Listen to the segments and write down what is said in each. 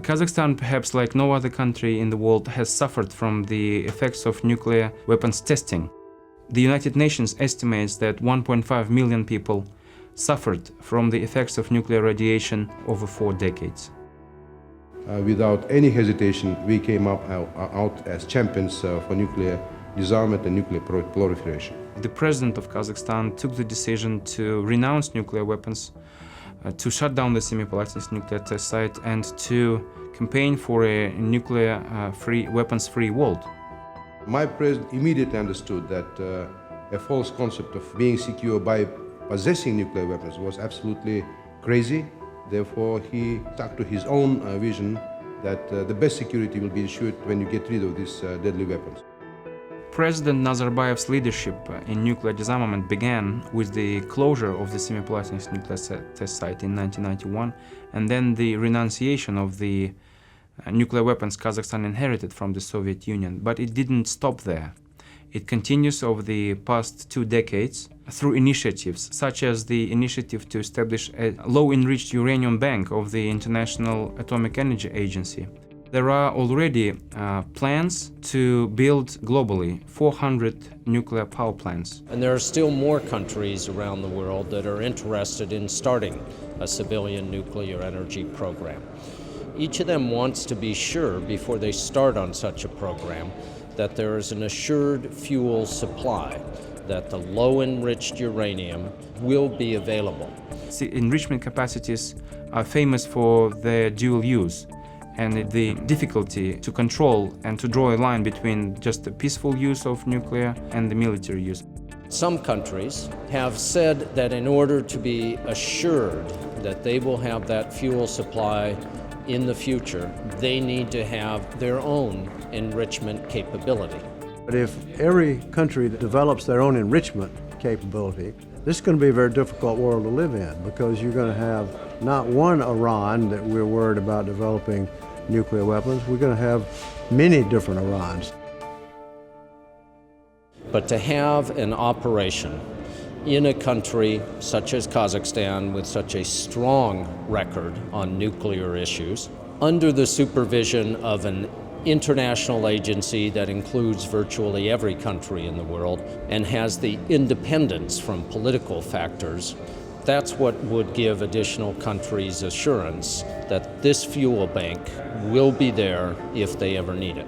Kazakhstan, perhaps like no other country in the world, has suffered from the effects of nuclear weapons testing. The United Nations estimates that 1.5 million people suffered from the effects of nuclear radiation over 4 decades. Without any hesitation, we came out as champions for nuclear disarmament and nuclear proliferation. The president of Kazakhstan took the decision to renounce nuclear weapons, to shut down the Semipalatinsk nuclear test site, and to campaign for a nuclear-free, weapons-free world. My president immediately understood that a false concept of being secure by possessing nuclear weapons was absolutely crazy. Therefore, he stuck to his own vision that the best security will be ensured when you get rid of these deadly weapons. President Nazarbayev's leadership in nuclear disarmament began with the closure of the Semipalatinsk nuclear test site in 1991, and then the renunciation of the nuclear weapons Kazakhstan inherited from the Soviet Union. But it didn't stop there. It continues over the past 2 decades through initiatives such as the initiative to establish a low-enriched uranium bank of the International Atomic Energy Agency. There are already plans to build globally 400 nuclear power plants. And there are still more countries around the world that are interested in starting a civilian nuclear energy program. Each of them wants to be sure before they start on such a program that there is an assured fuel supply, that the low-enriched uranium will be available. The enrichment capacities are famous for their dual use and the difficulty to control and to draw a line between just the peaceful use of nuclear and the military use. Some countries have said that in order to be assured that they will have that fuel supply in the future, they need to have their own enrichment capability. But if every country develops their own enrichment capability, this is going to be a very difficult world to live in, because you're going to have not one Iran that we're worried about developing nuclear weapons. We're going to have many different Irans. But to have an operation in a country such as Kazakhstan with such a strong record on nuclear issues, under the supervision of an international agency that includes virtually every country in the world and has the independence from political factors, that's what would give additional countries assurance that this fuel bank will be there if they ever need it.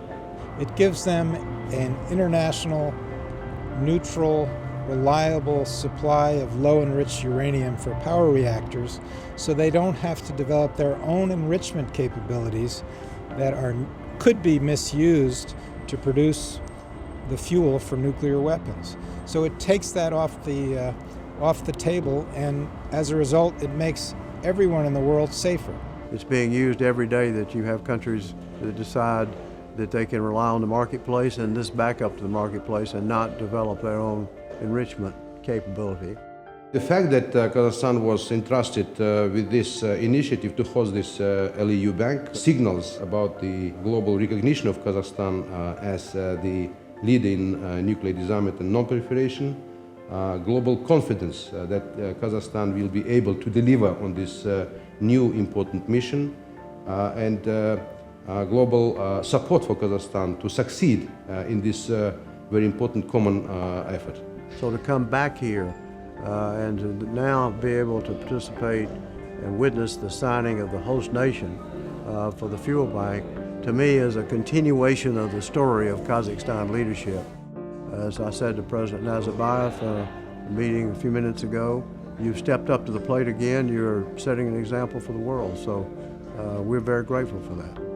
It gives them an international, neutral, reliable supply of low-enriched uranium for power reactors, so they don't have to develop their own enrichment capabilities that could be misused to produce the fuel for nuclear weapons. So it takes that off the table, and as a result, it makes everyone in the world safer. It's being used every day that you have countries that decide that they can rely on the marketplace and this backup to the marketplace and not develop their own enrichment capability. The fact that Kazakhstan was entrusted with this initiative to host this Leu Bank signals about the global recognition of Kazakhstan as the leader in nuclear disarmament and non-proliferation, global confidence that Kazakhstan will be able to deliver on this new important mission, and global support for Kazakhstan to succeed in this very important common effort. So to come back here and to now be able to participate and witness the signing of the host nation for the fuel bank, to me is a continuation of the story of Kazakhstan leadership. As I said to President Nazarbayev in a meeting a few minutes ago, you've stepped up to the plate again. You're setting an example for the world. So we're very grateful for that.